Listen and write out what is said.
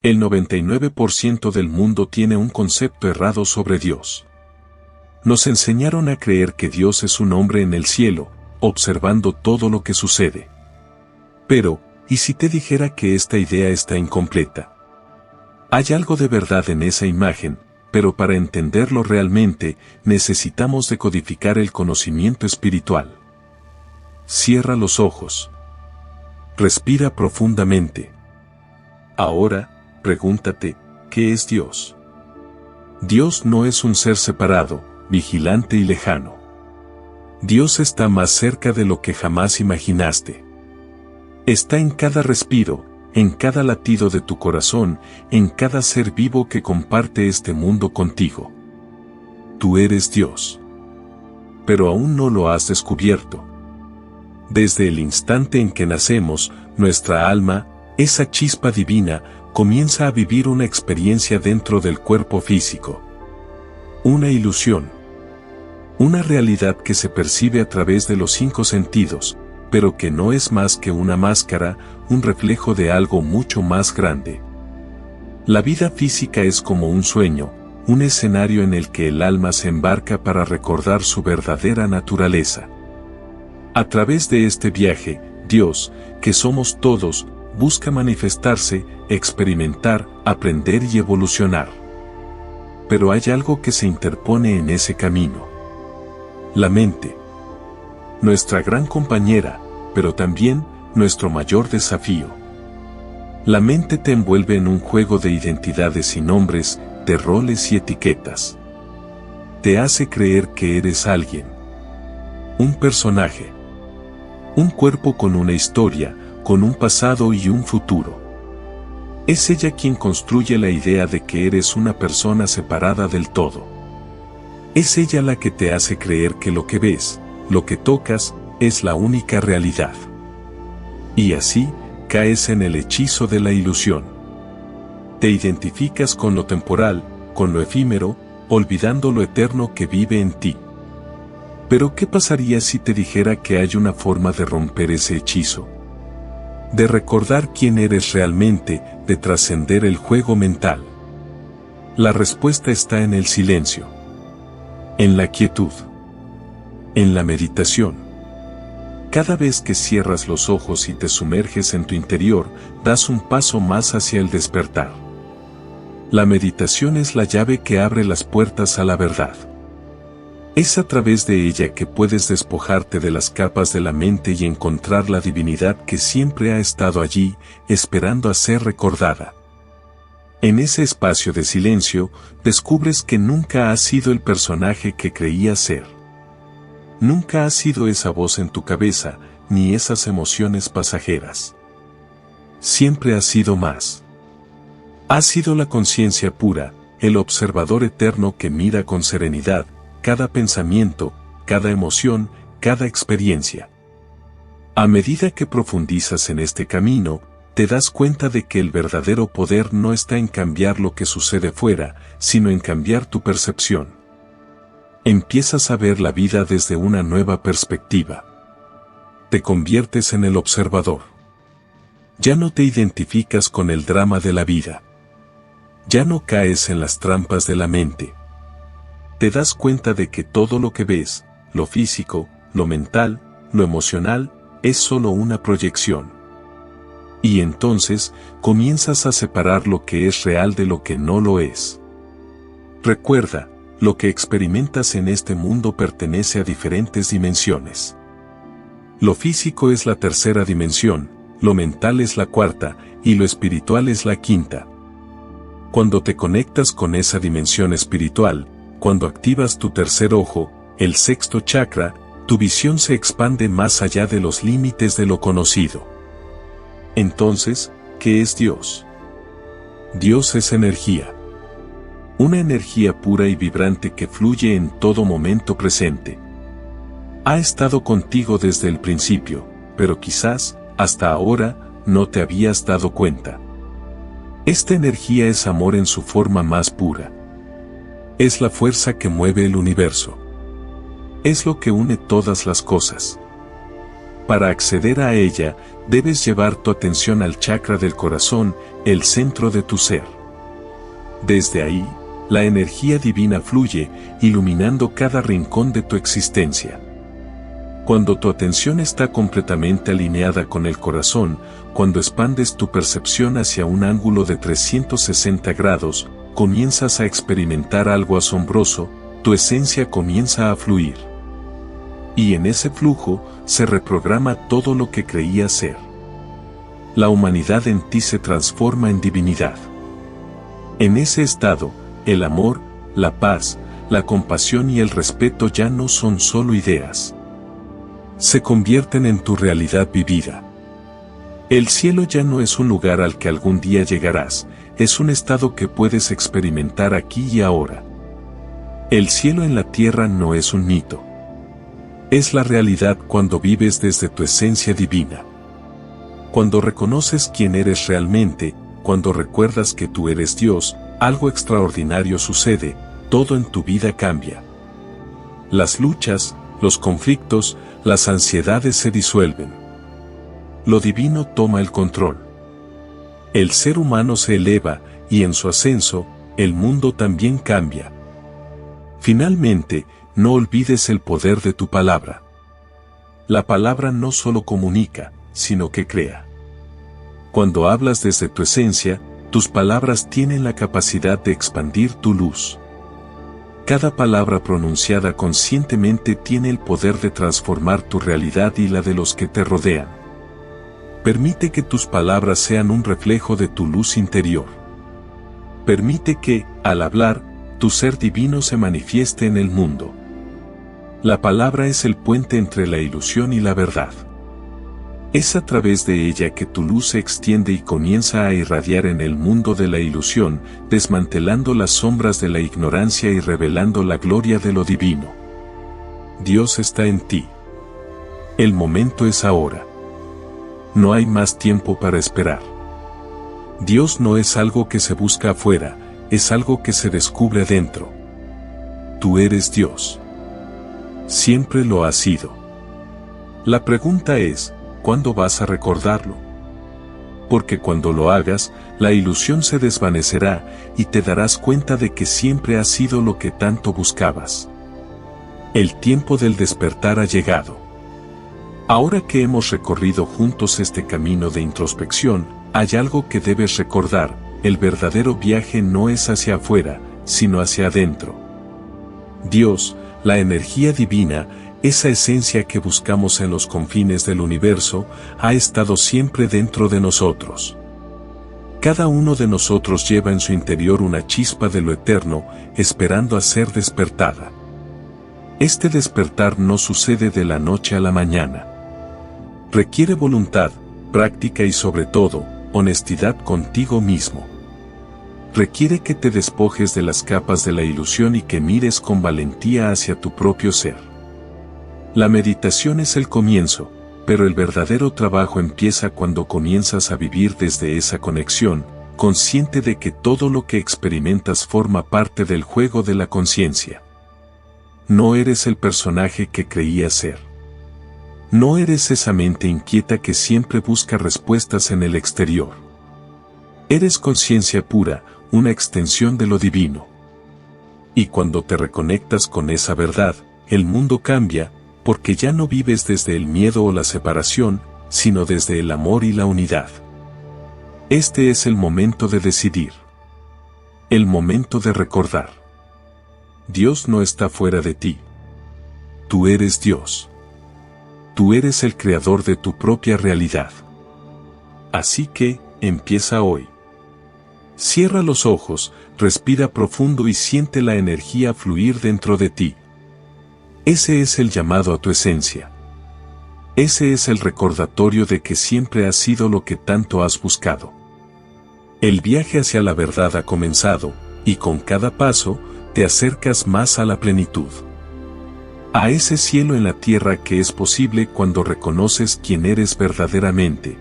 El 99% del mundo tiene un concepto errado sobre Dios. Nos enseñaron a creer que Dios es un hombre en el cielo, observando todo lo que sucede. Pero, ¿y si te dijera que esta idea está incompleta? Hay algo de verdad en esa imagen, pero para entenderlo realmente, necesitamos decodificar el conocimiento espiritual. Cierra los ojos. Respira profundamente. Ahora, pregúntate, ¿qué es Dios? Dios no es un ser separado, vigilante y lejano. Dios está más cerca de lo que jamás imaginaste. Está en cada respiro, en cada latido de tu corazón, en cada ser vivo que comparte este mundo contigo. Tú eres Dios. Pero aún no lo has descubierto. Desde el instante en que nacemos, nuestra alma, esa chispa divina, comienza a vivir una experiencia dentro del cuerpo físico. Una ilusión. Una realidad que se percibe a través de los 5 sentidos, pero que no es más que una máscara, un reflejo de algo mucho más grande. La vida física es como un sueño, un escenario en el que el alma se embarca para recordar su verdadera naturaleza. A través de este viaje, Dios, que somos todos, busca manifestarse, experimentar, aprender y evolucionar. Pero hay algo que se interpone en ese camino. La mente. Nuestra gran compañera, pero también nuestro mayor desafío. La mente te envuelve en un juego de identidades y nombres, de roles y etiquetas. Te hace creer que eres alguien. Un personaje. Un cuerpo con una historia, con un pasado y un futuro. Es ella quien construye la idea de que eres una persona separada del todo. Es ella la que te hace creer que lo que ves, lo que tocas, es la única realidad. Y así, caes en el hechizo de la ilusión. Te identificas con lo temporal, con lo efímero, olvidando lo eterno que vive en ti. Pero ¿qué pasaría si te dijera que hay una forma de romper ese hechizo? De recordar quién eres realmente, de trascender el juego mental. La respuesta está en el silencio. En la quietud. En la meditación. Cada vez que cierras los ojos y te sumerges en tu interior, das un paso más hacia el despertar. La meditación es la llave que abre las puertas a la verdad. Es a través de ella que puedes despojarte de las capas de la mente y encontrar la divinidad que siempre ha estado allí, esperando a ser recordada. En ese espacio de silencio, descubres que nunca has sido el personaje que creías ser. Nunca has sido esa voz en tu cabeza, ni esas emociones pasajeras. Siempre has sido más. Has sido la conciencia pura, el observador eterno que mira con serenidad cada pensamiento, cada emoción, cada experiencia. A medida que profundizas en este camino, te das cuenta de que el verdadero poder no está en cambiar lo que sucede fuera, sino en cambiar tu percepción. Empiezas a ver la vida desde una nueva perspectiva. Te conviertes en el observador. Ya no te identificas con el drama de la vida. Ya no caes en las trampas de la mente. Te das cuenta de que todo lo que ves, lo físico, lo mental, lo emocional, es solo una proyección. Y entonces, comienzas a separar lo que es real de lo que no lo es. Recuerda, lo que experimentas en este mundo pertenece a diferentes dimensiones. Lo físico es la tercera dimensión, lo mental es la cuarta, y lo espiritual es la quinta. Cuando te conectas con esa dimensión espiritual, cuando activas tu tercer ojo, el sexto chakra, tu visión se expande más allá de los límites de lo conocido. Entonces, ¿qué es Dios? Dios es energía. Una energía pura y vibrante que fluye en todo momento presente. Ha estado contigo desde el principio, pero quizás, hasta ahora, no te habías dado cuenta. Esta energía es amor en su forma más pura. Es la fuerza que mueve el universo. Es lo que une todas las cosas. Para acceder a ella, debes llevar tu atención al chakra del corazón, el centro de tu ser. Desde ahí, la energía divina fluye, iluminando cada rincón de tu existencia. Cuando tu atención está completamente alineada con el corazón, cuando expandes tu percepción hacia un ángulo de 360 grados, comienzas a experimentar algo asombroso, tu esencia comienza a fluir. Y en ese flujo, se reprograma todo lo que creías ser. La humanidad en ti se transforma en divinidad. En ese estado, el amor, la paz, la compasión y el respeto ya no son solo ideas. Se convierten en tu realidad vivida. El cielo ya no es un lugar al que algún día llegarás, es un estado que puedes experimentar aquí y ahora. El cielo en la tierra no es un mito. Es la realidad cuando vives desde tu esencia divina. Cuando reconoces quién eres realmente, cuando recuerdas que tú eres Dios, algo extraordinario sucede, todo en tu vida cambia. Las luchas, los conflictos, las ansiedades se disuelven. Lo divino toma el control. El ser humano se eleva, y en su ascenso, el mundo también cambia. Finalmente, no olvides el poder de tu palabra. La palabra no solo comunica, sino que crea. Cuando hablas desde tu esencia, tus palabras tienen la capacidad de expandir tu luz. Cada palabra pronunciada conscientemente tiene el poder de transformar tu realidad y la de los que te rodean. Permite que tus palabras sean un reflejo de tu luz interior. Permite que, al hablar, tu ser divino se manifieste en el mundo. La palabra es el puente entre la ilusión y la verdad. Es a través de ella que tu luz se extiende y comienza a irradiar en el mundo de la ilusión, desmantelando las sombras de la ignorancia y revelando la gloria de lo divino. Dios está en ti. El momento es ahora. No hay más tiempo para esperar. Dios no es algo que se busca afuera, es algo que se descubre dentro. Tú eres Dios. Siempre lo has sido. La pregunta es, ¿cuándo vas a recordarlo? Porque cuando lo hagas, la ilusión se desvanecerá y te darás cuenta de que siempre has sido lo que tanto buscabas. El tiempo del despertar ha llegado. Ahora que hemos recorrido juntos este camino de introspección, hay algo que debes recordar: el verdadero viaje no es hacia afuera, sino hacia adentro. Dios, la energía divina, esa esencia que buscamos en los confines del universo, ha estado siempre dentro de nosotros. Cada uno de nosotros lleva en su interior una chispa de lo eterno, esperando a ser despertada. Este despertar no sucede de la noche a la mañana. Requiere voluntad, práctica y sobre todo, honestidad contigo mismo. Requiere que te despojes de las capas de la ilusión y que mires con valentía hacia tu propio ser. La meditación es el comienzo, pero el verdadero trabajo empieza cuando comienzas a vivir desde esa conexión, consciente de que todo lo que experimentas forma parte del juego de la conciencia. No eres el personaje que creías ser. No eres esa mente inquieta que siempre busca respuestas en el exterior. Eres conciencia pura, una extensión de lo divino. Y cuando te reconectas con esa verdad, el mundo cambia, porque ya no vives desde el miedo o la separación, sino desde el amor y la unidad. Este es el momento de decidir. El momento de recordar. Dios no está fuera de ti. Tú eres Dios. Tú eres el creador de tu propia realidad. Así que, empieza hoy. Cierra los ojos, respira profundo y siente la energía fluir dentro de ti. Ese es el llamado a tu esencia. Ese es el recordatorio de que siempre has sido lo que tanto has buscado. El viaje hacia la verdad ha comenzado, y con cada paso, te acercas más a la plenitud. A ese cielo en la tierra que es posible cuando reconoces quién eres verdaderamente.